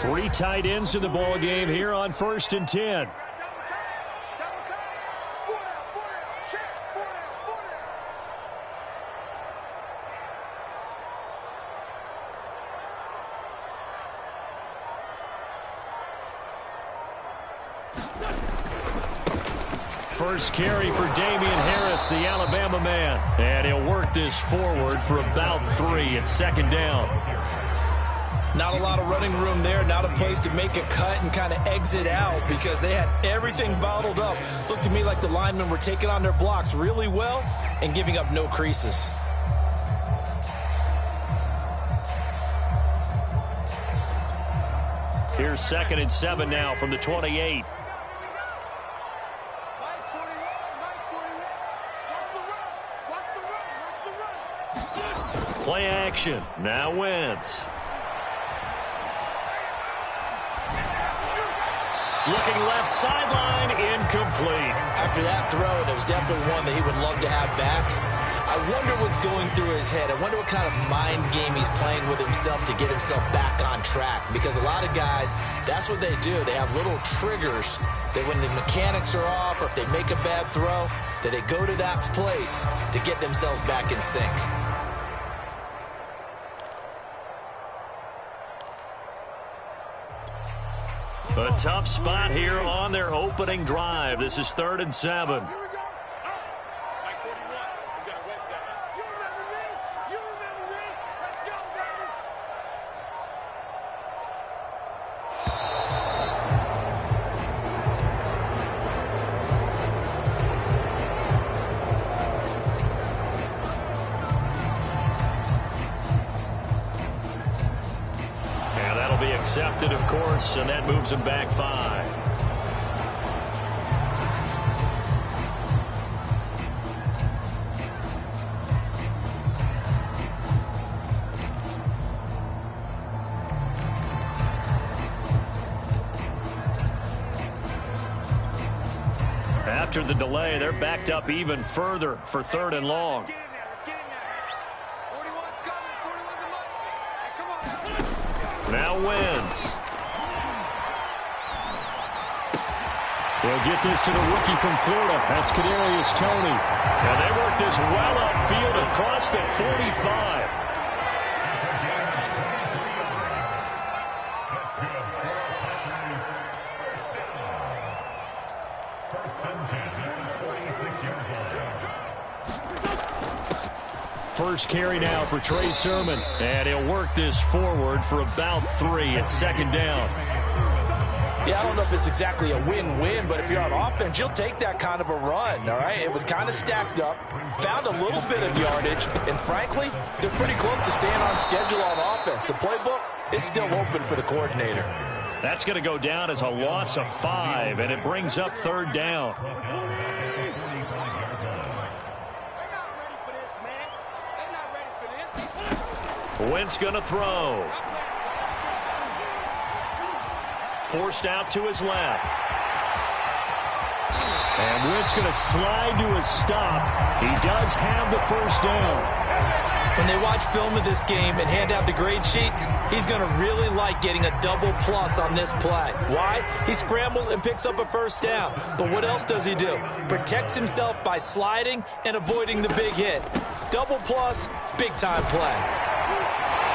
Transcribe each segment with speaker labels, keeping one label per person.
Speaker 1: Three tight ends in the ball game here on 1st and 10. First carry for Damian Harris, the Alabama man. And he'll work this forward for about 3 at 2nd down.
Speaker 2: Not a lot of running room there, not a place to make a cut and kind of exit out because they had everything bottled up. Looked to me like the linemen were taking on their blocks really well and giving up no creases.
Speaker 1: Here's 2nd and 7 now from the 28. Play action. Now Wentz. Looking left sideline, incomplete.
Speaker 2: After that throw, it was definitely one that he would love to have back. I wonder what's going through his head. I wonder what kind of mind game he's playing with himself to get himself back on track. Because a lot of guys, that's what they do. They have little triggers that when the mechanics are off or if they make a bad throw, that they go to that place to get themselves back in sync.
Speaker 1: A tough spot here on their opening drive. This is 3rd and 7. Accepted, of course, and that moves him back 5. After the delay, they're backed up even further for 3rd and long. Now Wentz. They'll get this to the rookie from Florida. That's Kadarius Toney. And they work this well upfield across the 45. First carry now for Trey Sermon. And he'll work this forward for about 3 at 2nd down.
Speaker 2: Yeah, I don't know if it's exactly a win-win, but if you're on offense, you'll take that kind of a run, all right? It was kind of stacked up, found a little bit of yardage, and frankly, they're pretty close to staying on schedule on offense. The playbook is still open for the coordinator.
Speaker 1: That's going to go down as a loss of 5, and it brings up 3rd down. Wentz going to throw. Forced out to his left. And Wentz going to slide to a stop. He does have the 1st down.
Speaker 2: When they watch film of this game and hand out the grade sheets, he's going to really like getting a double plus on this play. Why? He scrambles and picks up a 1st down. But what else does he do? Protects himself by sliding and avoiding the big hit. Double plus, big time play.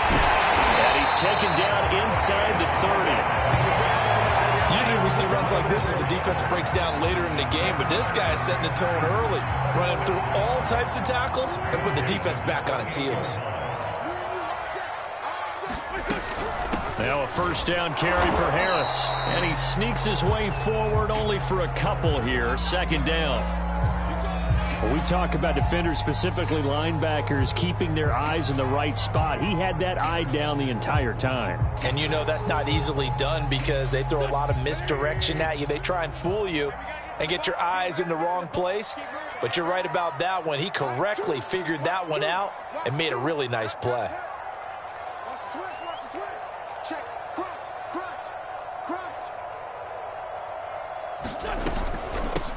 Speaker 1: And he's taken down inside the 30.
Speaker 2: Usually we see runs like this as the defense breaks down later in the game, but this guy is setting the tone early, running through all types of tackles and putting the defense back on its heels.
Speaker 1: Now a 1st down carry for Harris, and he sneaks his way forward only for a couple here, 2nd down. When we talk about defenders, specifically linebackers, keeping their eyes in the right spot, he had that eye down the entire time.
Speaker 2: And you know that's not easily done because they throw a lot of misdirection at you. They try and fool you and get your eyes in the wrong place. But you're right about that one. He correctly figured that one out and made a really nice play.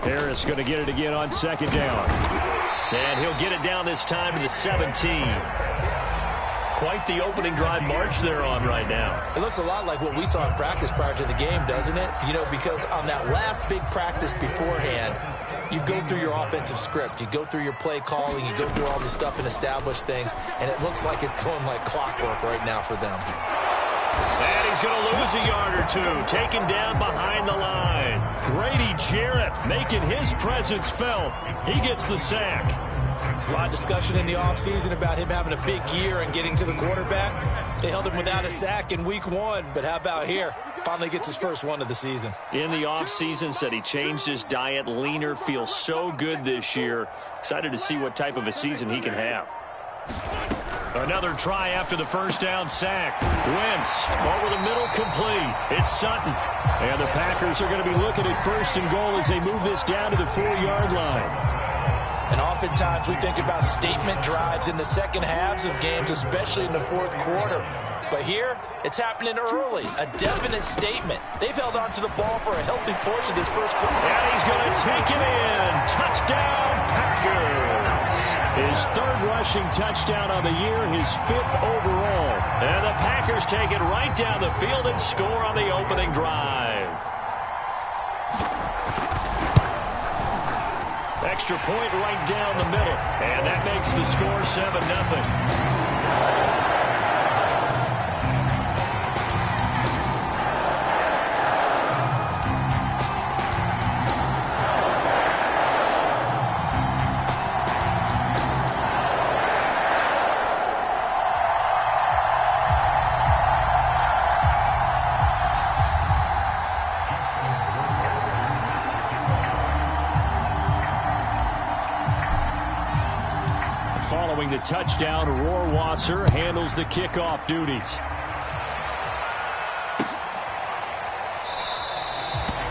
Speaker 1: Harris going to get it again on 2nd down. And he'll get it down this time to the 17. quite the opening drive march they're on right now.
Speaker 2: It looks a lot like what we saw in practice prior to the game, doesn't it? You know, because on that last big practice beforehand, you go through your offensive script. You go through your play calling. You go through all the stuff and establish things. And it looks like it's going like clockwork right now for them.
Speaker 1: And he's going to lose a yard or two. Taken down behind the line. Grady Jarrett making his presence felt. He gets the sack.
Speaker 2: There's a lot of discussion in the offseason about him having a big year and getting to the quarterback. They held him without a sack in week 1. But how about here? Finally gets his first one of the season.
Speaker 1: In the offseason, said he changed his diet, leaner, feels so good this year. Excited to see what type of a season he can have. Another try after the first down sack. Wentz over the middle, complete. It's Sutton. And the Packers are going to be looking at first and goal as they move this down to the 4-yard line.
Speaker 2: And oftentimes we think about statement drives in the second halves of games, especially in the fourth quarter. But here, it's happening early. A definite statement. They've held on to the ball for a healthy portion of this first quarter.
Speaker 1: And he's going to take it in. Touchdown, Packers. His third rushing touchdown on the year, his 5th overall. And the Packers take it right down the field and score on the opening drive. Extra point right down the middle. And that makes the score 7-0. Following the touchdown, Rohrwasser handles the kickoff duties.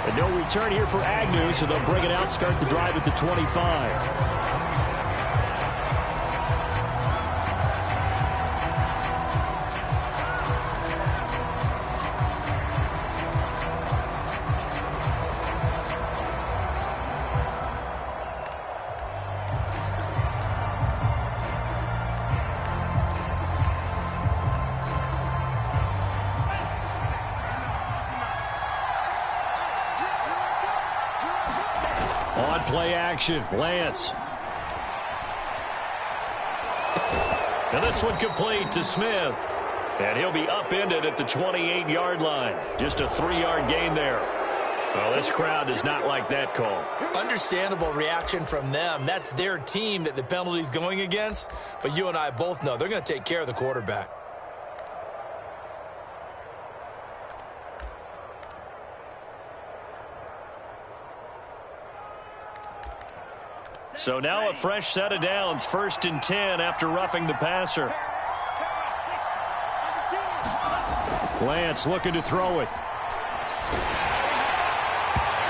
Speaker 1: And no return here for Agnew, so they'll bring it out, start the drive at the 25. On play action, Lance. And this one complete to Smith. And he'll be upended at the 28-yard line. Just a 3-yard gain there. Well, this crowd does not like that call.
Speaker 2: Understandable reaction from them. That's their team that the penalty's going against. But you and I both know they're going to take care of the quarterback.
Speaker 1: So now a fresh set of downs, 1st and 10 after roughing the passer. Lance looking to throw it.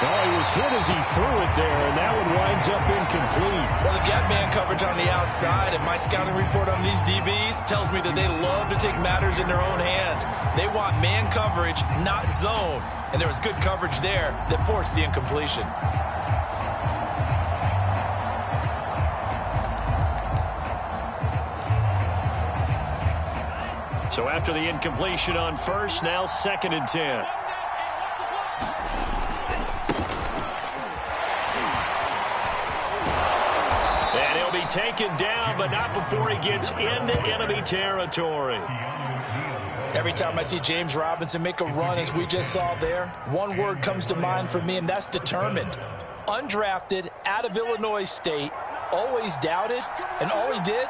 Speaker 1: Oh, he was hit as he threw it there, and that one winds up incomplete.
Speaker 2: Well, they've got man coverage on the outside, and my scouting report on these DBs tells me that they love to take matters in their own hands. They want man coverage, not zone, and there was good coverage there that forced the incompletion.
Speaker 1: So after the incompletion on first, now 2nd and 10. And he'll be taken down, but not before he gets into enemy territory.
Speaker 2: Every time I see James Robinson make a run, as we just saw there, one word comes to mind for me, and that's determined. Undrafted, out of Illinois State, always doubted, and all he did,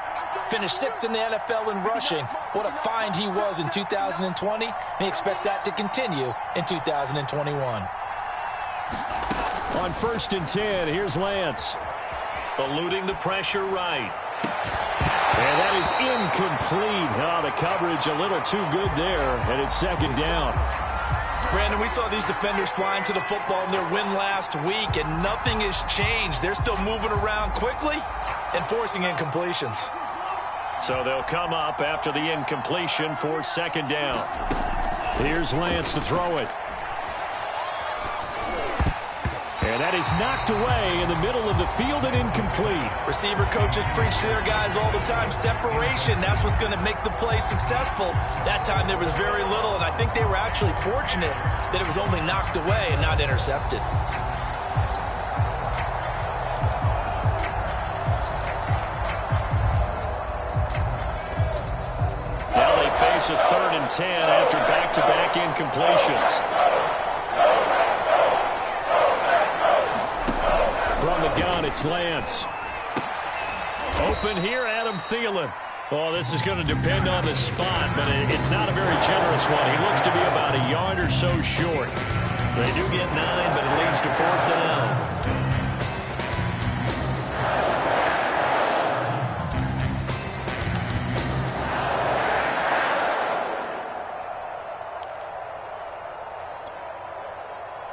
Speaker 2: finished 6th in the NFL in rushing. What a find he was in 2020, and he expects that to continue in 2021.
Speaker 1: On 1st and 10, here's Lance. Eluding the pressure right. And that is incomplete. Oh, the coverage a little too good there, and it's 2nd down.
Speaker 2: Brandon, we saw these defenders flying to the football in their win last week, and nothing has changed. They're still moving around quickly and forcing incompletions.
Speaker 1: So they'll come up after the incompletion for 2nd down. Here's Lance to throw it. And that is knocked away in the middle of the field and incomplete.
Speaker 2: Receiver coaches preach to their guys all the time. Separation, that's what's going to make the play successful. That time there was very little, and I think they were actually fortunate that it was only knocked away and not intercepted.
Speaker 1: Now they face a 3rd and 10 after back-to-back incompletions. From the gun, it's Lance. Open here, Adam Thielen. Oh, this is going to depend on the spot, but it's not a very generous one. He looks to be about a yard or so short. They do get 9, but it leads to 4th down.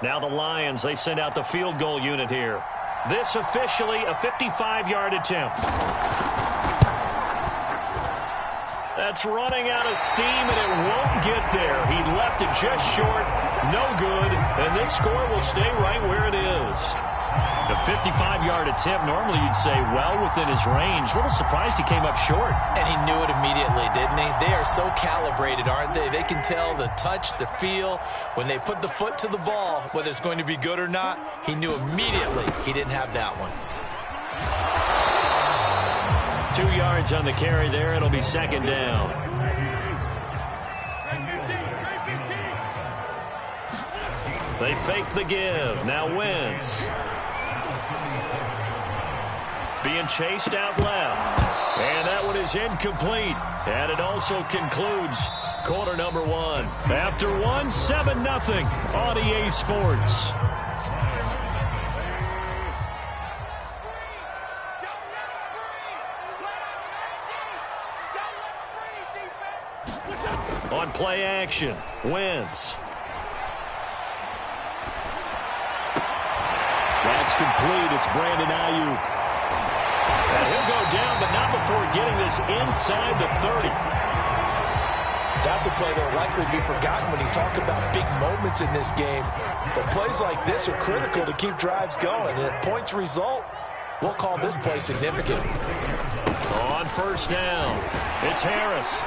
Speaker 1: Now the Lions, they send out the field goal unit here. This officially a 55-yard attempt. That's running out of steam, and it won't get there. He left it just short, no good, and this score will stay right where it is. A 55-yard attempt, normally you'd say well within his range. A little surprised he came up short.
Speaker 2: And he knew it immediately, didn't he? They are so calibrated, aren't they? They can tell the touch, the feel. When they put the foot to the ball, whether it's going to be good or not, he knew immediately he didn't have that one.
Speaker 1: 2 yards on the carry there. It'll be 2nd down. They fake the give. Now Wentz. Being chased out left. And that one is incomplete. And it also concludes quarter number 1. After 1, 7-0 on EA Sports. On play action, Wentz. That's complete. It's Brandon Ayuk. And he'll go down, but not before getting this inside the 30.
Speaker 2: That's a play that will likely be forgotten when you talk about big moments in this game. But plays like this are critical to keep drives going. And if points result, we'll call this play significant.
Speaker 1: On 1st down, it's Harris.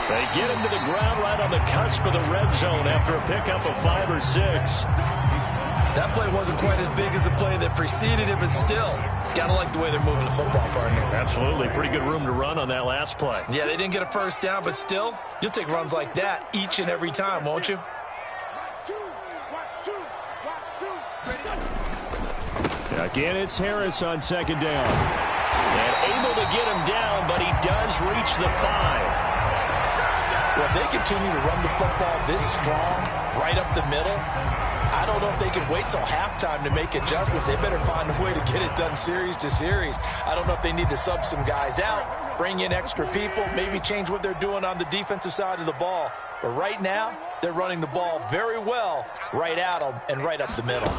Speaker 1: They get him to the ground right on the cusp of the red zone after a pickup of 5 or 6.
Speaker 2: That play wasn't quite as big as the play that preceded it, but still, gotta like the way they're moving the football, partner.
Speaker 1: Absolutely. Pretty good room to run on that last play.
Speaker 2: Yeah, they didn't get a 1st down, but still, you'll take runs like that each and every time, won't you?
Speaker 1: Again, it's Harris on 2nd down. And able to get him down, but he does reach the 5.
Speaker 2: Well, if they continue to run the football this strong, right up the middle, I don't know if they can wait till halftime to make adjustments. They better find a way to get it done series to series. I don't know if they need to sub some guys out, bring in extra people, maybe change what they're doing on the defensive side of the ball. But right now, they're running the ball very well right at them and right up the middle.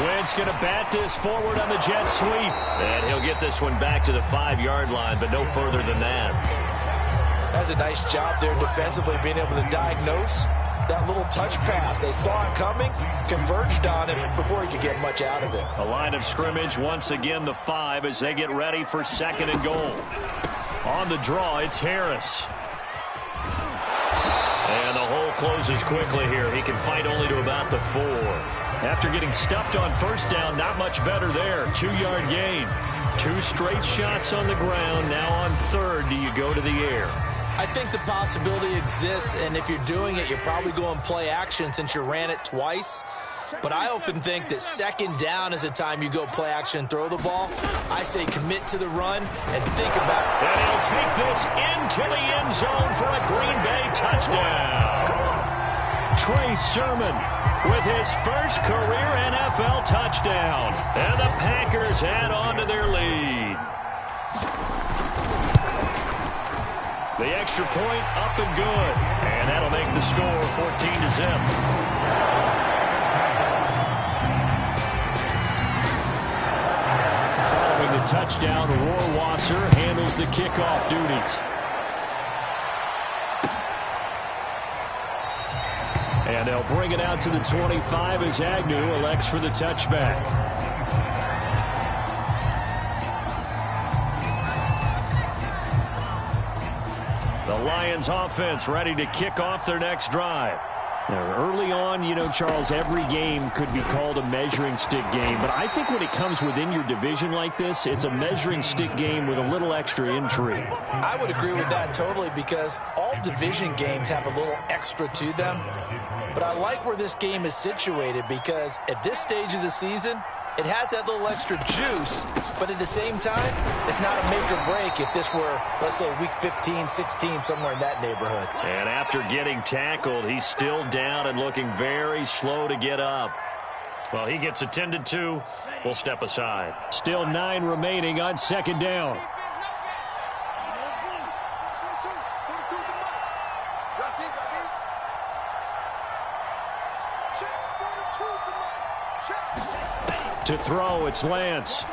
Speaker 1: Wentz going to bat this forward on the jet sweep. And he'll get this one back to the 5-yard line, but no further than that.
Speaker 2: That's a nice job there defensively, being able to diagnose that little touch pass. They saw it coming, converged on it before he could get much out of it.
Speaker 1: A line of scrimmage, once again the 5 as they get ready for 2nd and goal. On the draw, it's Harris. And the hole closes quickly here. He can fight only to about the 4. After getting stuffed on 1st down, not much better there. 2-yard gain. 2 straight shots on the ground. Now on 3rd, do you go to the air?
Speaker 2: I think the possibility exists, and if you're doing it, you're probably going play action since you ran it twice. But I often think that 2nd down is the time you go play action and throw the ball. I say commit to the run and think about it.
Speaker 1: And he'll take this into the end zone for a Green Bay touchdown. Trey Sermon with his first career NFL touchdown. And the Packers add on to their lead. The extra point up and good. And that'll make the score 14-0. Following the touchdown, Rohrwasser handles the kickoff duties. And they'll bring it out to the 25 as Agnew elects for the touchback. The Lions offense ready to kick off their next drive. Now, early on, you know, Charles, every game could be called a measuring stick game. But I think when it comes within your division like this, it's a measuring stick game with a little extra intrigue.
Speaker 2: I would agree with that totally because all division games have a little extra to them. But I like where this game is situated because at this stage of the season, it has that little extra juice, but at the same time, it's not a make or break if this were, let's say, week 15, 16, somewhere in that neighborhood.
Speaker 1: And after getting tackled, he's still down and looking very slow to get up. Well, he gets attended to. We'll step aside. Still 9 remaining on second down. To throw, it's Lance.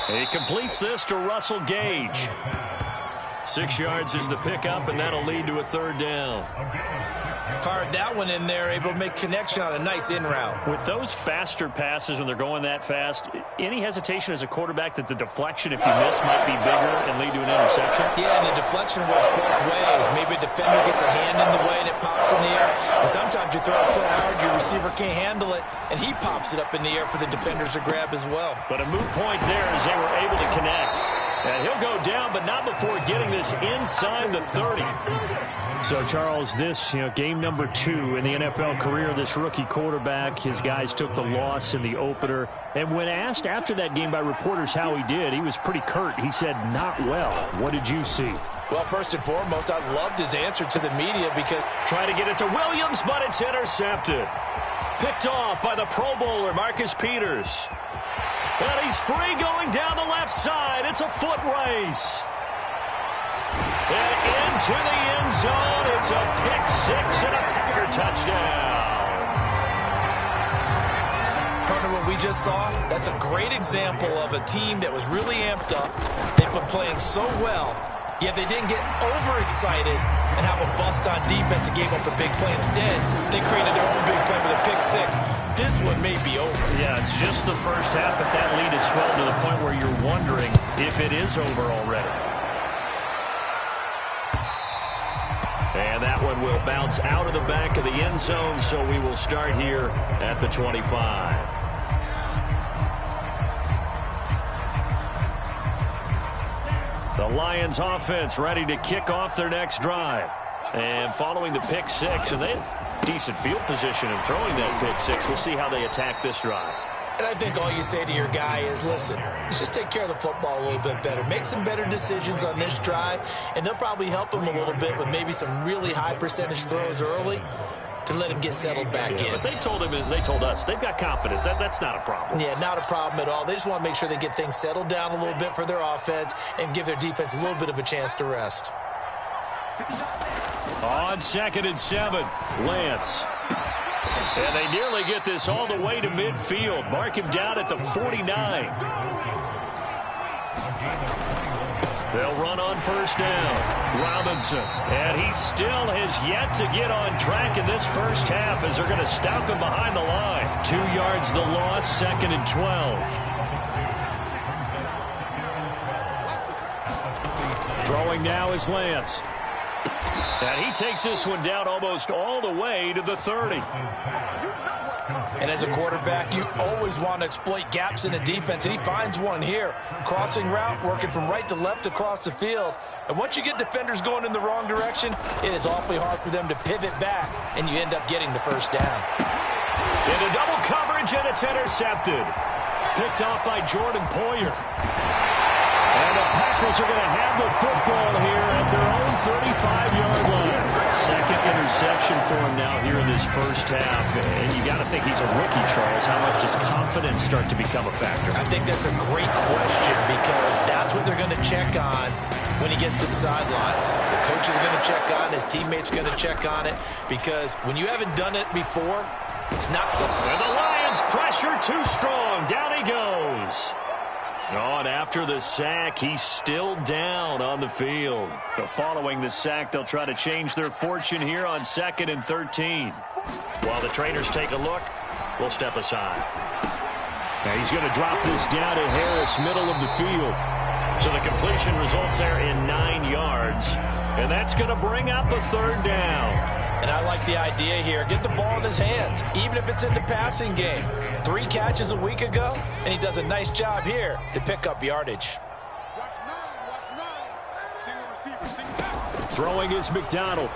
Speaker 1: He completes this to Russell Gage. 6 yards is the pickup, and that'll lead to a third down.
Speaker 2: Fired that one in there, able to make connection on a nice in route.
Speaker 1: With those faster passes when they're going that fast, any hesitation as a quarterback that the deflection, if you miss, might be bigger and lead to an interception?
Speaker 2: Yeah, and the deflection works both ways. Maybe a defender gets a hand in the way and it pops in the air. And sometimes you throw it so hard your receiver can't handle it, and he pops it up in the air for the defenders to grab as well.
Speaker 1: But a moot point there as they were able to connect. And he'll go down, but not before getting this inside the 30. So, Charles, this, game number 2 in the NFL career, this rookie quarterback, his guys took the loss in the opener. And when asked after that game by reporters how he did, he was pretty curt. He said, not well. What did you see?
Speaker 2: Well, first and foremost, I loved his answer to the media because
Speaker 1: trying to get it to Williams, but it's intercepted. Picked off by the Pro Bowler, Marcus Peters. And he's free going down the left side. It's a foot race. And into the end zone. It's a pick-6 and a Packer touchdown.
Speaker 2: Partner, what we just saw, that's a great example of a team that was really amped up. They've been playing so well, yet they didn't get overexcited and have a bust on defense and gave up a big play. Instead, they created their own big play with a pick-6. This one may be over.
Speaker 1: Yeah, it's just the first half, but that lead is swelled to the point where you're wondering if it is over already. And that one will bounce out of the back of the end zone, so we will start here at the 25. The Lions offense ready to kick off their next drive. And following the pick-6, and they had decent field position in throwing that pick-6. We'll see how they attack this drive.
Speaker 2: And I think all you say to your guy is, listen, let's just take care of the football a little bit better. Make some better decisions on this drive, and they'll probably help him a little bit with maybe some really high percentage throws early to let him get settled back in.
Speaker 1: But they told us, they've got confidence. That's not a problem.
Speaker 2: Yeah, not a problem at all. They just want to make sure they get things settled down a little bit for their offense and give their defense a little bit of a chance to rest.
Speaker 1: On 2nd and 7, Lance. And they nearly get this all the way to midfield. Mark him down at the 49. They'll run on first down. Robinson. And he still has yet to get on track in this first half as they're going to stop him behind the line. 2 yards the loss, 2nd and 12. Throwing now is Lance. And he takes this one down almost all the way to the 30.
Speaker 2: And as a quarterback, you always want to exploit gaps in the defense, and he finds one here. Crossing route, working from right to left across the field. And once you get defenders going in the wrong direction, it is awfully hard for them to pivot back, and you end up getting the first down.
Speaker 1: Into double coverage, and it's intercepted. Picked off by Jordan Poyer. And the Packers are going to have the football here at their own 35-yard line. Second interception for him now here in this first half. And you got to think he's a rookie, Charles. How much does confidence start to become a factor?
Speaker 2: I think that's a great question because that's what they're going to check on when he gets to the sidelines. The coach is going to check on, his teammates going to check on it because when you haven't done it before, it's not something.
Speaker 1: And the Lions pressure too strong. Down he goes. Oh, and after the sack, he's still down on the field. But following the sack, they'll try to change their fortune here on 2nd and 13. While the trainers take a look, we'll step aside. Now he's going to drop this down to Harris, middle of the field. So the completion results there in 9 yards. And that's going to bring up a 3rd down.
Speaker 2: And I like the idea here. Get the ball in his hands, even if it's in the passing game. 3 catches a week ago, and he does a nice job here to pick up yardage.
Speaker 1: Throwing is McDonald.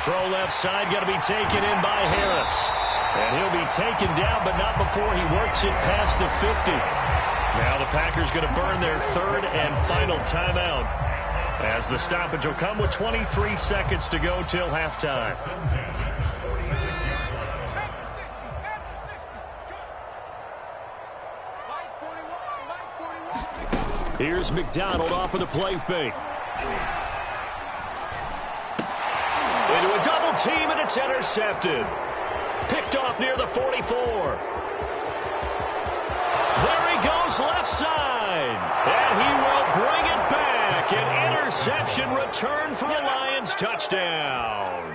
Speaker 1: Throw left side, going to be taken in by Harris. And he'll be taken down, but not before he works it past the 50. Now the Packers going to burn their 3rd and final timeout, as the stoppage will come with 23 seconds to go till halftime. Here's McDonald off of the play fake. Into a double team, and it's intercepted. Picked off near the 44. There he goes left side. And he will bring it back. An interception return for a Lions touchdown.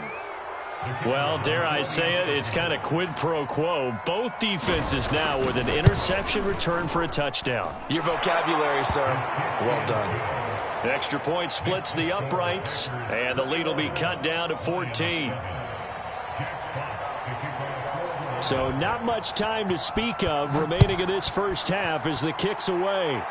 Speaker 1: Well, dare I say it, it's kind of quid pro quo. Both defenses now with an interception return for a touchdown.
Speaker 2: Your vocabulary, sir. Well done.
Speaker 1: Extra point splits the uprights, and the lead will be cut down to 14. So not much time to speak of remaining in this first half as the kick's away.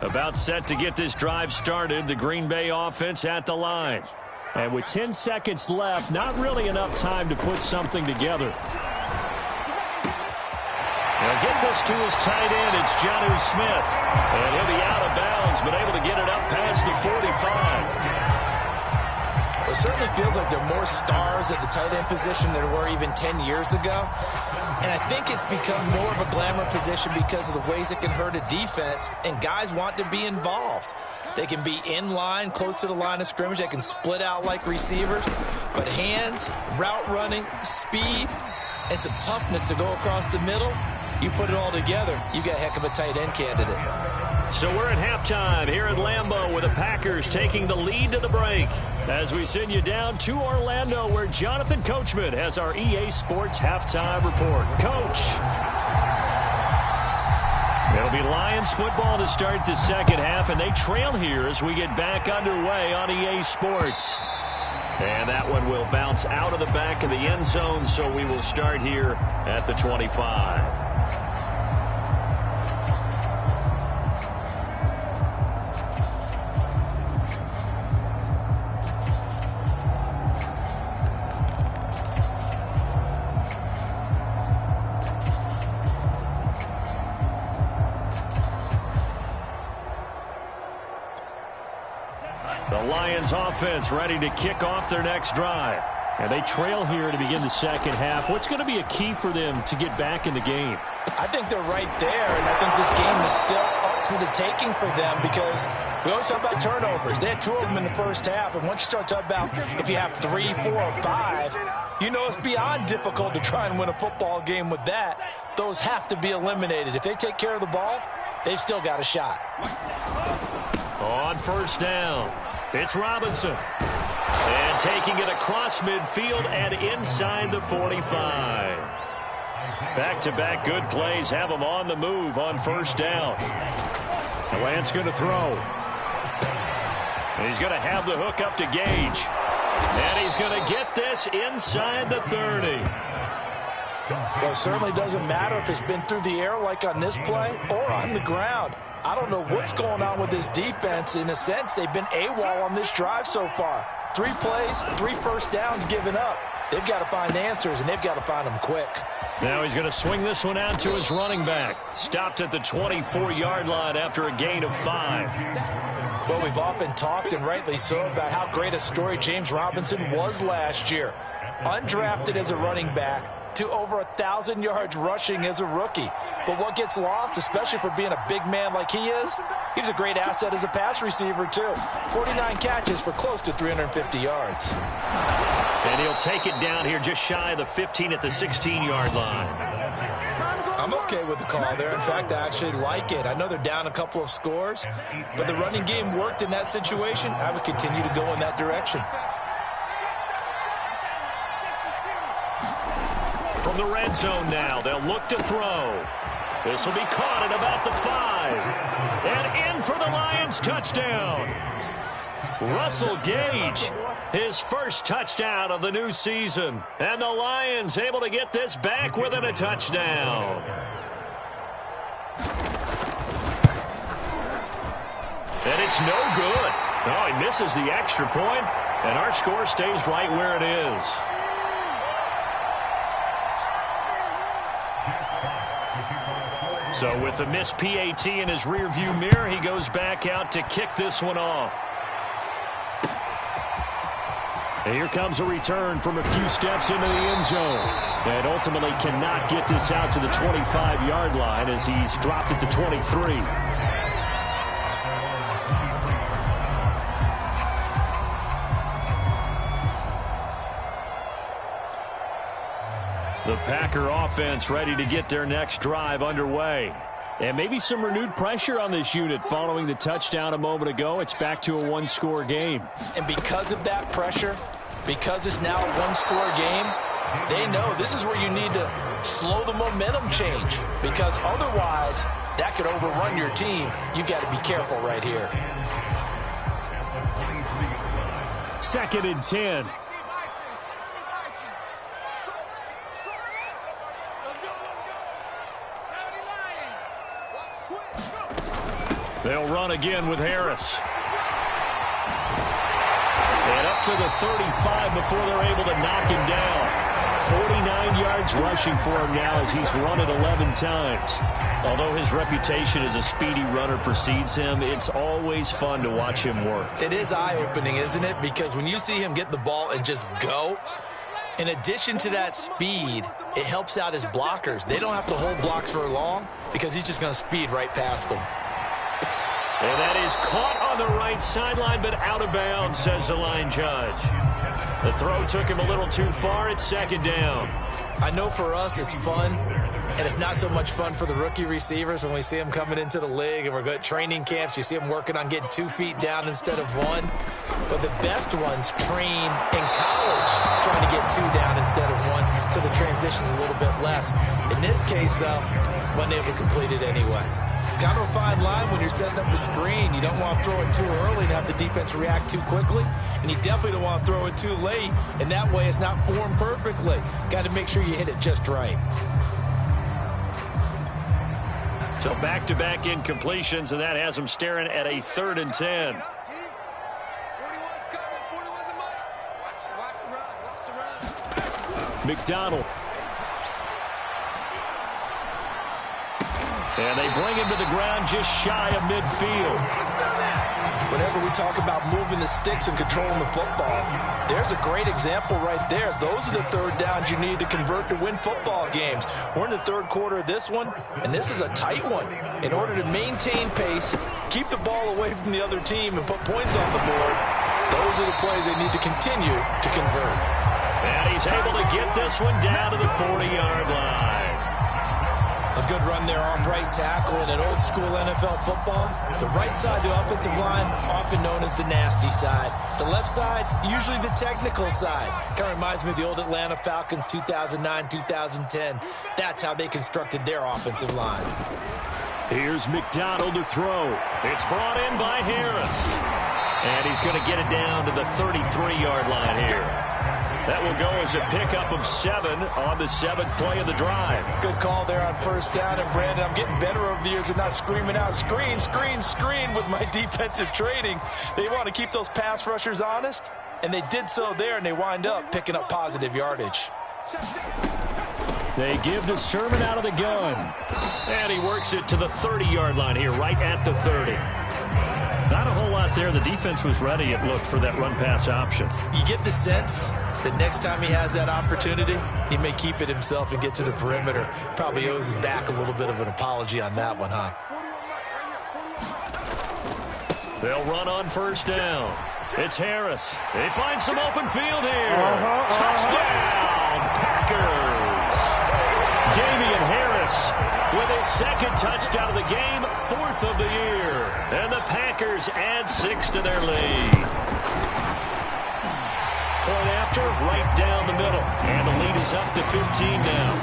Speaker 1: About set to get this drive started, the Green Bay offense at the line. And with 10 seconds left, not really enough time to put something together. Now get this to his tight end, it's Jonnu Smith. And he'll be out of bounds, but able to get it up past the 45.
Speaker 2: It certainly feels like there are more stars at the tight end position than there were even 10 years ago. And I think it's become more of a glamour position because of the ways it can hurt a defense, and guys want to be involved. They can be in line, close to the line of scrimmage. They can split out like receivers. But hands, route running, speed, and some toughness to go across the middle, you put it all together, you got a heck of a tight end candidate.
Speaker 1: So we're at halftime here at Lambeau with the Packers taking the lead to the break. As we send you down to Orlando where Jonathan Coachman has our EA Sports halftime report. Coach. It'll be Lions football to start the second half, and they trail here as we get back underway on EA Sports. And that one will bounce out of the back of the end zone, so we will start here at the 25. The Lions offense ready to kick off their next drive. And they trail here to begin the second half. What's going to be a key for them to get back in the game?
Speaker 2: I think they're right there, and I think this game is still up for the taking for them because we always talk about turnovers. They had 2 of them in the first half, and once you start talking about if you have 3, 4, or 5, you know it's beyond difficult to try and win a football game with that. Those have to be eliminated. If they take care of the ball, they've still got a shot.
Speaker 1: On first down, it's Robinson. And taking it across midfield and inside the 45. Back-to-back good plays have him on the move on first down. And Lance going to throw. And he's going to have the hook up to Gage. And he's going to get this inside the 30.
Speaker 2: Well, it certainly doesn't matter if it's been through the air like on this play or on the ground. I don't know what's going on with this defense. In a sense, they've been AWOL on this drive so far. 3 plays, 3 first downs given up. They've got to find answers, and they've got to find them quick.
Speaker 1: Now he's going to swing this one out to his running back. Stopped at the 24-yard line after a gain of 5.
Speaker 2: Well, we've often talked, and rightly so, about how great a story James Robinson was last year. Undrafted as a running back to over 1,000 yards rushing as a rookie. But what gets lost, especially for being a big man like he is, he's a great asset as a pass receiver, too. 49 catches for close to 350 yards.
Speaker 1: And he'll take it down here just shy of the 15 at the 16-yard line.
Speaker 2: I'm okay with the call there. In fact, I actually like it. I know they're down a couple of scores, but the running game worked in that situation. I would continue to go in that direction.
Speaker 1: From the red zone now, they'll look to throw. This will be caught at about the 5. And in for the Lions touchdown. Russell Gage, his first touchdown of the new season. And the Lions able to get this back within a touchdown. And it's no good. Oh, he misses the extra point, and our score stays right where it is. So with the missed PAT in his rearview mirror, he goes back out to kick this one off. And here comes a return from a few steps into the end zone. And ultimately cannot get this out to the 25-yard line as he's dropped at the 23. The Packer offense ready to get their next drive underway. And maybe some renewed pressure on this unit following the touchdown a moment ago. It's back to a one-score game.
Speaker 2: And because of that pressure, because it's now a one-score game, they know this is where you need to slow the momentum change, because otherwise that could overrun your team. You've got to be careful right here.
Speaker 1: 2nd and 10. They'll run again with Harris. And up to the 35 before they're able to knock him down. 49 yards rushing for him now as he's run it 11 times. Although his reputation as a speedy runner precedes him, it's always fun to watch him work.
Speaker 2: It is eye-opening, isn't it? Because when you see him get the ball and just go, in addition to that speed, it helps out his blockers. They don't have to hold blocks for long because he's just going to speed right past them.
Speaker 1: And that is caught on the right sideline, but out of bounds, says the line judge. The throw took him a little too far. It's 2nd down.
Speaker 2: I know for us it's fun, and it's not so much fun for the rookie receivers when we see them coming into the league and we're going to training camps. You see them working on getting 2 feet down instead of 1. But the best ones train in college trying to get 2 down instead of 1, so the transition's a little bit less. In this case, though, wasn't able to complete it anyway. Kind of a fine line when you're setting up a screen. You don't want to throw it too early and have the defense react too quickly. And you definitely don't want to throw it too late. And that way it's not formed perfectly. Got to make sure you hit it just right.
Speaker 1: So back-to-back incompletions, and that has him staring at a 3rd and 10. McDonald. And they bring him to the ground just shy of midfield.
Speaker 2: Whenever we talk about moving the sticks and controlling the football, there's a great example right there. Those are the 3rd downs you need to convert to win football games. We're in the 3rd quarter of this one, and this is a tight one. In order to maintain pace, keep the ball away from the other team, and put points on the board, those are the plays they need to continue to convert.
Speaker 1: And he's able to get this one down to the 40-yard line.
Speaker 2: A good run there off right tackle in an old-school NFL football. The right side of the offensive line, often known as the nasty side. The left side, usually the technical side. Kind of reminds me of the old Atlanta Falcons 2009-2010. That's how they constructed their offensive line.
Speaker 1: Here's McDonald to throw. It's brought in by Harris. And he's going to get it down to the 33-yard line here. That will go as a pickup of 7 on the 7th play of the drive.
Speaker 2: Good call there on 1st down. And, Brandon, I'm getting better over the years and not screaming out, screen, screen, screen with my defensive training. They want to keep those pass rushers honest, and they did so there, and they wind up picking up positive yardage.
Speaker 1: They give to Sermon out of the gun. And he works it to the 30-yard line here, right at the 30. Not a whole lot spot there. The defense was ready, it looked, for that run-pass option.
Speaker 2: You get the sense that next time he has that opportunity, he may keep it himself and get to the perimeter. Probably owes his back a little bit of an apology on that one, huh?
Speaker 1: They'll run on first down. It's Harris. They find some open field here. Touchdown, Packers. Damian Harris with his second touchdown of the game, 4th of the year. And the Packers add 6 to their lead. Point after, right down the middle. And the lead is up to 15 now.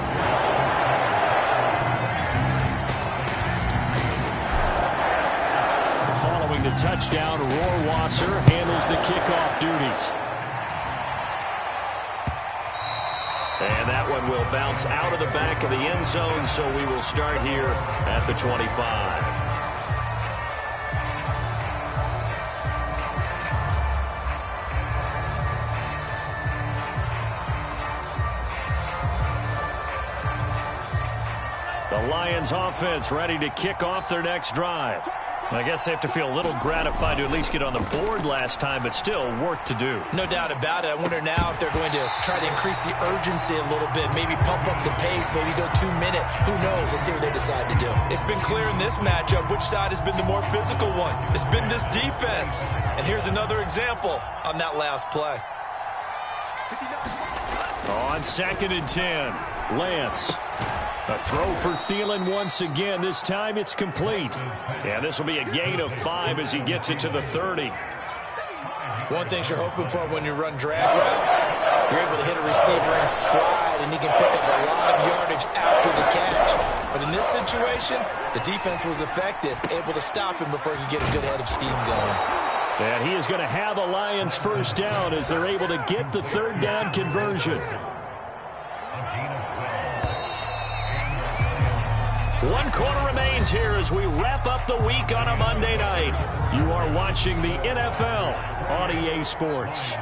Speaker 1: Following the touchdown, Rohrwasser handles the kickoff duties. And that one will bounce out of the back of the end zone, so we will start here at the 25. The Lions offense ready to kick off their next drive. I guess they have to feel a little gratified to at least get on the board last time, but still work to do.
Speaker 2: No doubt about it. I wonder now if they're going to try to increase the urgency a little bit, maybe pump up the pace, maybe go 2-minute. Who knows? Let's see what they decide to do. It's been clear in this matchup which side has been the more physical one. It's been this defense. And here's another example on that last play.
Speaker 1: On 2nd and 10, Lance. A throw for Thielen once again. This time it's complete. And this will be a gain of 5 as he gets it to the 30.
Speaker 2: One thing you're hoping for when you run drag routes, you're able to hit a receiver in stride, and he can pick up a lot of yardage after the catch. But in this situation, the defense was effective, able to stop him before he could get a good head of steam going.
Speaker 1: And he is going to have the Lions first down as they're able to get the 3rd down conversion. 1 quarter remains here as we wrap up the week on a Monday night. You are watching the NFL on EA Sports.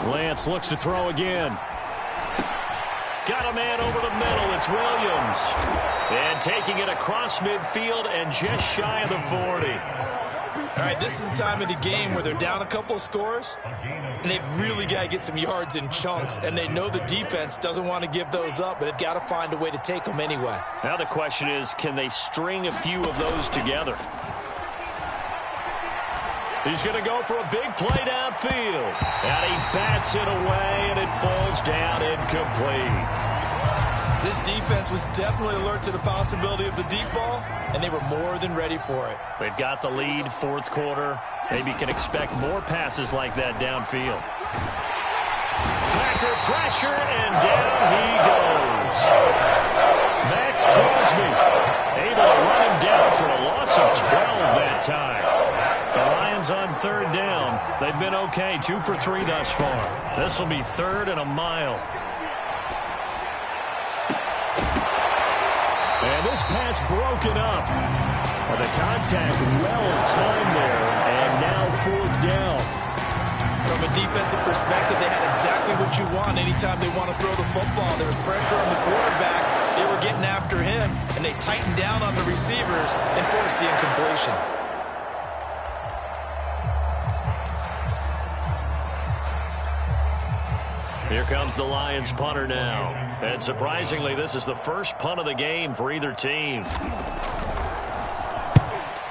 Speaker 1: Lance looks to throw again. Got a man over the middle. It's Williams. And taking it across midfield and just shy of the 40.
Speaker 2: All right, this is the time of the game where they're down a couple of scores, and they've really got to get some yards in chunks, and they know the defense doesn't want to give those up, but they've got to find a way to take them anyway.
Speaker 1: Now the question is, can they string a few of those together? He's going to go for a big play downfield, and he bats it away, and it falls down incomplete.
Speaker 2: This defense was definitely alert to the possibility of the deep ball, and they were more than ready for it.
Speaker 1: They've got the lead, 4th quarter. Maybe can expect more passes like that downfield. Packer pressure, and down he goes. Max Crosby able to run him down for a loss of 12 that time. The Lions on 3rd down. They've been okay, 2 for 3 thus far. This will be 3rd and a mile. And this pass broken up. The contact well timed there, and now 4th down.
Speaker 2: From a defensive perspective, they had exactly what you want anytime they want to throw the football. There was pressure on the quarterback. They were getting after him, and they tightened down on the receivers and forced the incompletion.
Speaker 1: Here comes the Lions punter now. And surprisingly, this is the first punt of the game for either team.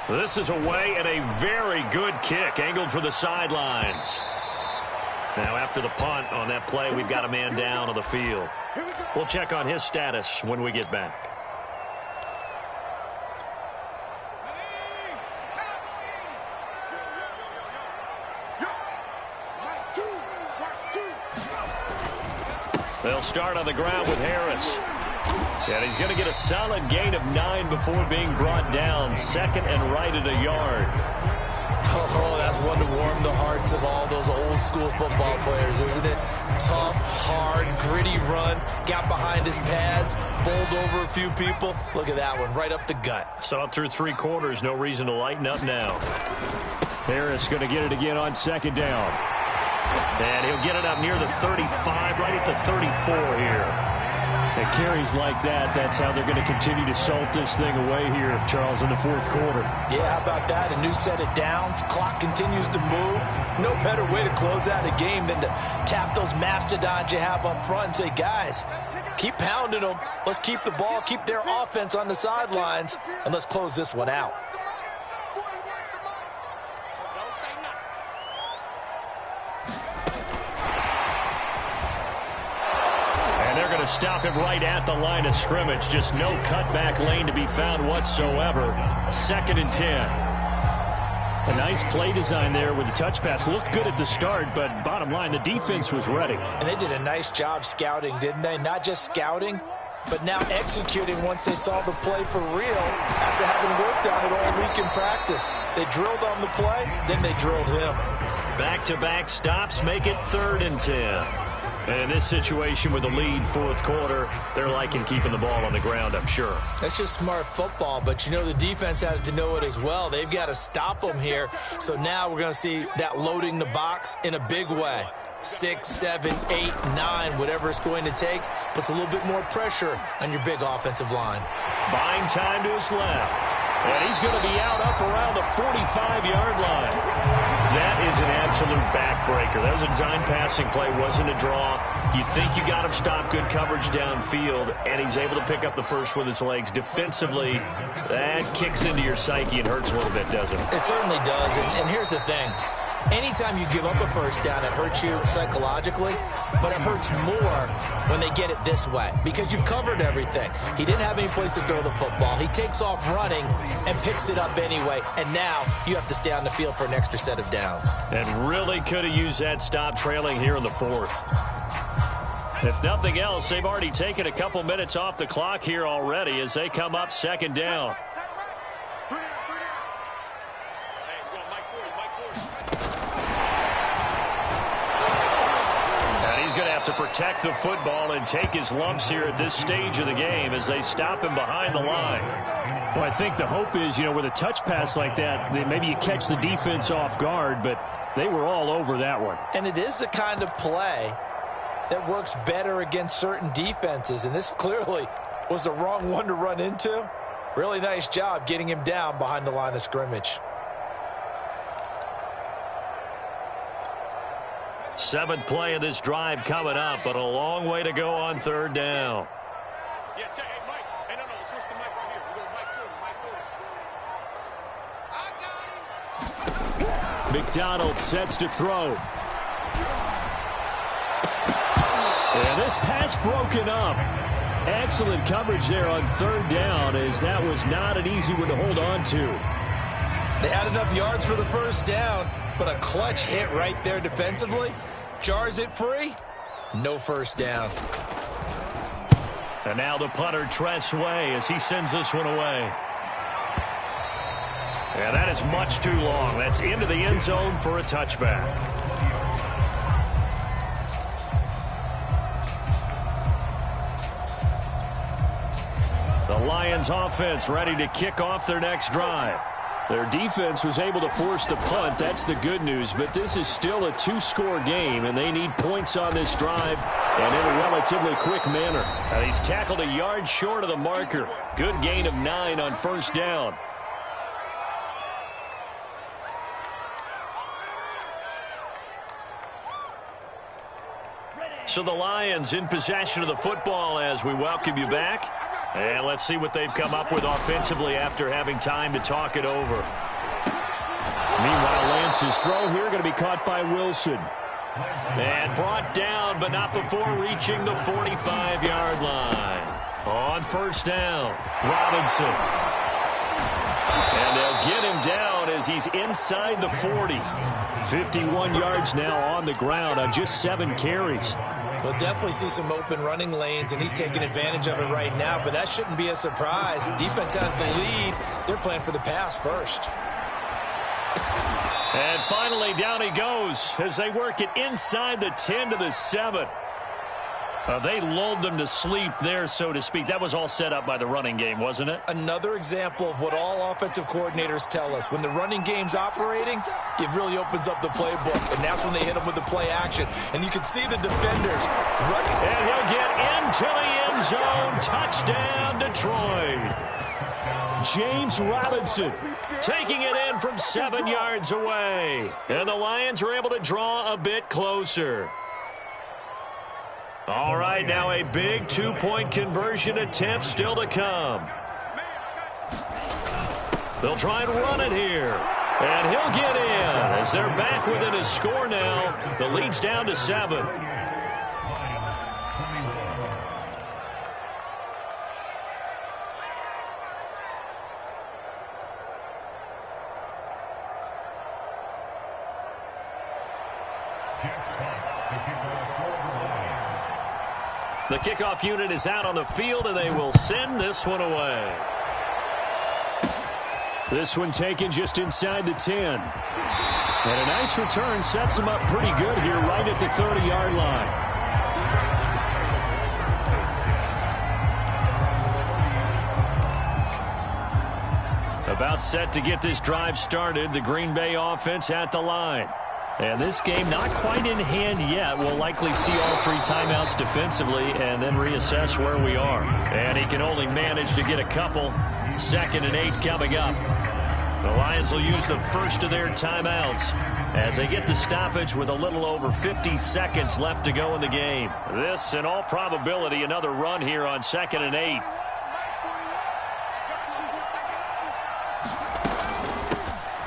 Speaker 1: This is away, and a very good kick angled for the sidelines. Now after the punt on that play, we've got a man down on the field. We'll check on his status when we get back. They'll start on the ground with Harris. And he's going to get a solid gain of 9 before being brought down. 2nd and right at a yard.
Speaker 2: Oh, that's one to warm the hearts of all those old school football players, isn't it? Tough, hard, gritty run. Got behind his pads, bowled over a few people. Look at that one, right up the gut.
Speaker 1: Saw it through 3 quarters. No reason to lighten up now. Harris going to get it again on 2nd down. And he'll get it up near the 35, right at the 34 here. And carries like that, that's how they're going to continue to salt this thing away here, Charles, in the fourth quarter.
Speaker 2: Yeah, how about that? A new set of downs. Clock continues to move. No better way to close out a game than to tap those mastodons you have up front and say, guys, keep pounding them. Let's keep the ball, keep their offense on the sidelines, and let's close this one out.
Speaker 1: To stop him right at the line of scrimmage. Just no cutback lane to be found whatsoever. 2nd and 10. A nice play design there with the touch pass. Looked good at the start, but bottom line, the defense was ready.
Speaker 2: And they did a nice job scouting, didn't they? Not just scouting, but now executing once they saw the play for real after having worked on it all week in practice. They drilled on the play, then they drilled him.
Speaker 1: Back-to-back stops make it 3rd and 10. And in this situation with the lead, fourth quarter, they're liking keeping the ball on the ground, I'm sure.
Speaker 2: That's just smart football, but you know the defense has to know it as well. They've got to stop them here. So now we're going to see that loading the box in a big way. 6, 7, 8, 9, whatever it's going to take, puts a little bit more pressure on your big offensive line.
Speaker 1: Buying time to his left. And he's going to be out up around the 45-yard line. That is an absolute backbreaker. That was a design passing play, wasn't a draw. You think you got him stopped, good coverage downfield, and he's able to pick up the first with his legs. Defensively, that kicks into your psyche and hurts a little bit, doesn't it?
Speaker 2: It certainly does, and here's the thing. Anytime you give up a first down, it hurts you psychologically, but it hurts more when they get it this way because you've covered everything. He didn't have any place to throw the football. He takes off running and picks it up anyway, and now you have to stay on the field for an extra set of downs.
Speaker 1: And really could have used that stop trailing here in the fourth. If nothing else, they've already taken a couple minutes off the clock here already as they come up 2nd down. To protect the football and take his lumps here at this stage of the game as they stop him behind the line. Well, I think the hope is, with a touch pass like that, that maybe you catch the defense off guard, but they were all over that one.
Speaker 2: And it is the kind of play that works better against certain defenses, and this clearly was the wrong one to run into. Really nice job getting him down behind the line of scrimmage.
Speaker 1: 7th play of this drive coming up, but a long way to go on 3rd down.
Speaker 3: Yeah, check. Hey, Mike. Hey, no, switch the mic right here. We go Mike Porter.
Speaker 1: McDonald sets to throw. And this pass broken up. Excellent coverage there on 3rd down as that was not an easy one to hold on to.
Speaker 2: They had enough yards for the first down, but a clutch hit right there defensively. Jars it free. No first down.
Speaker 1: And now the punter, Tress Way, as he sends this one away. And that is much too long. That's into the end zone for a touchback. The Lions offense ready to kick off their next drive. Their defense was able to force the punt. That's the good news. But this is still a 2-score game, and they need points on this drive and in a relatively quick manner. And he's tackled a yard short of the marker. Good gain of 9 on first down. So the Lions in possession of the football as we welcome you back. And let's see what they've come up with offensively after having time to talk it over. Meanwhile, Lance's throw here going to be caught by Wilson. And brought down, but not before reaching the 45-yard line. On first down, Robinson. And they'll get him down as he's inside the 40. 51 yards now on the ground on just 7 carries.
Speaker 2: We'll definitely see some open running lanes, and he's taking advantage of it right now, but that shouldn't be a surprise. Defense has the lead. They're playing for the pass first.
Speaker 1: And finally, down he goes as they work it inside the 10 to the 7. They lulled them to sleep there, so to speak. That was all set up by the running game, wasn't it?
Speaker 2: Another example of what all offensive coordinators tell us. When the running game's operating, it really opens up the playbook, and that's when they hit them with the play action. And you can see the defenders running.
Speaker 1: And he'll get into the end zone. Touchdown, Detroit. James Robinson taking it in from 7 yards away. And the Lions are able to draw a bit closer. All right, now a big two-point conversion attempt still to come. They'll try and run it here. And he'll get in as they're back within a score now. The lead's down to 7. The kickoff unit is out on the field, and they will send this one away. This one taken just inside the 10. And a nice return sets them up pretty good here right at the 30-yard line. About set to get this drive started. The Green Bay offense at the line. And this game not quite in hand yet. We'll likely see all 3 timeouts defensively and then reassess where we are. And he can only manage to get a couple. 2nd and 8 coming up. The Lions will use the first of their timeouts as they get the stoppage with a little over 50 seconds left to go in the game. This, in all probability, another run here on 2nd and 8.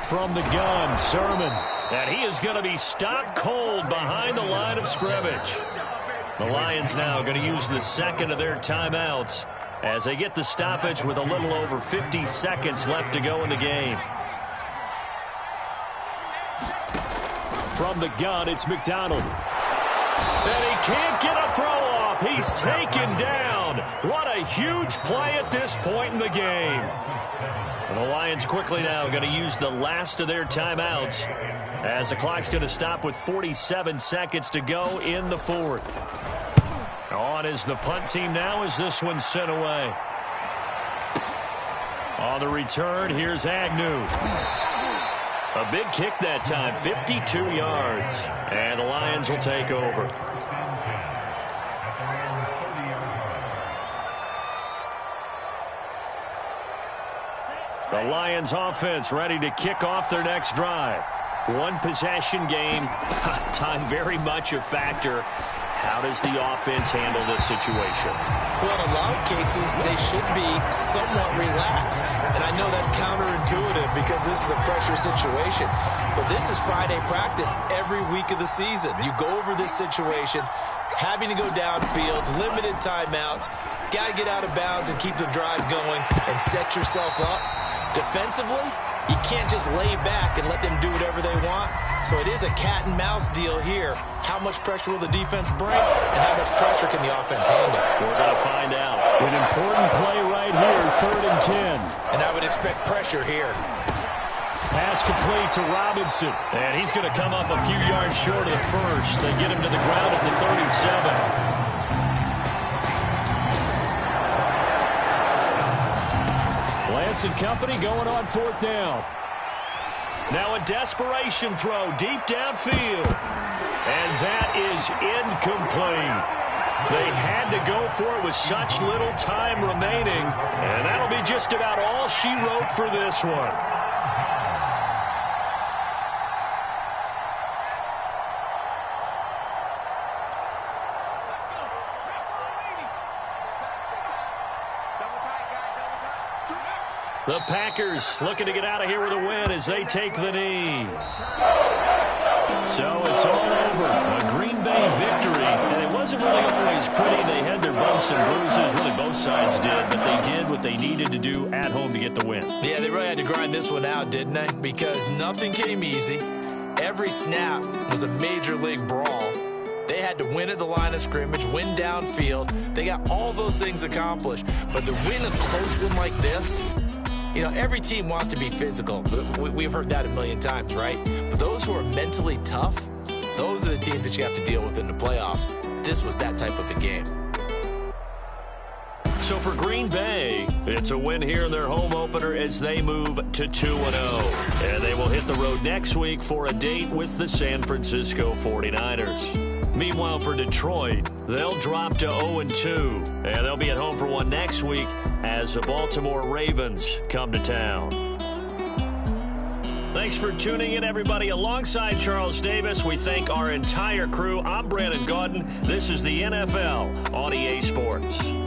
Speaker 1: From the gun, Sermon. And he is going to be stopped cold behind the line of scrimmage. The Lions now going to use the 2nd of their timeouts as they get the stoppage with a little over 50 seconds left to go in the game. From the gun, it's McDonald. And he can't get a throw off. He's taken down. What a huge play at this point in the game. And the Lions quickly now going to use the last of their timeouts as the clock's going to stop with 47 seconds to go in the 4th. On is the punt team now as this one's sent away. On the return, here's Agnew. A big kick that time, 52 yards. And the Lions will take over. The Lions offense ready to kick off their next drive. One possession game. Time very much a factor. How does the offense handle this situation?
Speaker 2: Well, in a lot of cases, they should be somewhat relaxed. And I know that's counterintuitive because this is a pressure situation. But this is Friday practice every week of the season. You go over this situation, having to go downfield, limited timeouts, got to get out of bounds and keep the drive going and set yourself up. Defensively, you can't just lay back and let them do whatever they want. So it is a cat and mouse deal here. How much pressure will the defense bring, and how much pressure can the offense handle?
Speaker 1: We're going to find out. An important play right here, 3rd and 10.
Speaker 2: And I would expect pressure here.
Speaker 1: Pass complete to Robinson. And he's going to come up a few yards short of the first. They get him to the ground at the 37. Lance and company going on 4th down. Now a desperation throw deep downfield. And that is incomplete. They had to go for it with such little time remaining. And that'll be just about all she wrote for this one. The Packers looking to get out of here with a win as they take the knee. So it's all over. A Green Bay victory. And it wasn't really always pretty. They had their bumps and bruises. Really both sides did. But they did what they needed to do at home to get the win.
Speaker 2: Yeah, they really had to grind this one out, didn't they? Because nothing came easy. Every snap was a major league brawl. They had to win at the line of scrimmage, win downfield. They got all those things accomplished. But to win a close one like this, you know, every team wants to be physical. We've heard that a million times, right? But those who are mentally tough, those are the teams that you have to deal with in the playoffs. this was that type of a game.
Speaker 1: So for Green Bay, it's a win here in their home opener as they move to 2-0. And they will hit the road next week for a date with the San Francisco 49ers. Meanwhile, for Detroit, they'll drop to 0-2. And they'll be at home for one next week as the Baltimore Ravens come to town. Thanks for tuning in, everybody. Alongside Charles Davis, we thank our entire crew. I'm Brandon Gaudin. This is the NFL on EA Sports.